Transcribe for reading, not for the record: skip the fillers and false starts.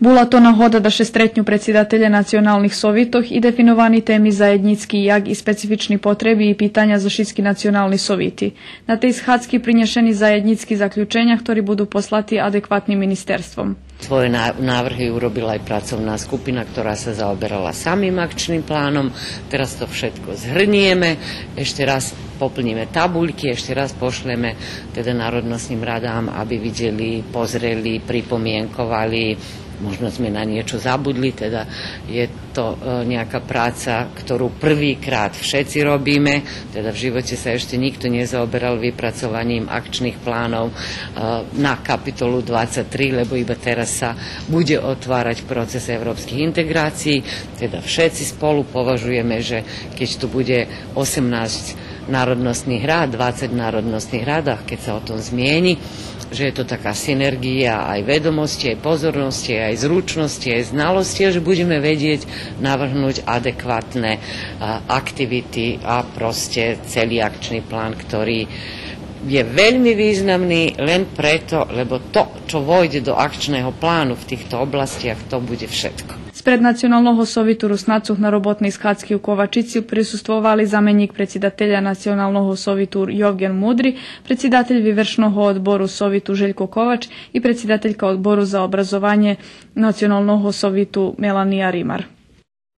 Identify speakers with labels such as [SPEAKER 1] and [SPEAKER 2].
[SPEAKER 1] Була то нагода да шестретнju председателя националних совитов и дефиновани теми заедницки јаг и специфични потреби и питања за шитски национални совити. На теј схатски принешени заедницки заклjučenja, ktorí budú poslati adekvatnim ministerstvom.
[SPEAKER 2] Svoje návrhy urobila aj pracovná skupina, ktorá sa zaoberala samým akčným plánom. Teraz to všetko zhrnieme, ešte raz poplníme tabuľky, ešte raz pošleme teda národnostným radám, aby videli, pozreli, pripomienkovali. Možno sme na niečo zabudli, teda je to nejaká práca, ktorú prvýkrát všetci robíme, teda v živote sa ešte nikto nezaoberal vypracovaním akčných plánov na kapitolu 23, lebo iba teraz sa bude otvárať proces európskych integrácií, teda všetci spolu považujeme, že keď tu bude 18 národnostných rád, 20 národnostných rádach, keď sa o tom zmieni, že je to taká synergia aj vedomosti, aj pozornosti, aj zručnosti, aj znalosti, že budeme vedieť navrhnúť adekvátne aktivity a proste celý akčný plán, ktorý je veľmi významný len preto, lebo to, čo vojde do akčného plánu v týchto oblastiach, to bude všetko.
[SPEAKER 1] Spred Nacionalnog sovitu Rusnacuh na robotnej schadsky u Kovačici prisustvovali zamenik predsjedatelja Nacionalnog sovitu Jovgen Mudri, predsjedatelj vyvršnog odboru sovitu Željko Kovač i predsjedateljka odboru za obrazovanje Nacionalnog sovitu Melanija Rimar.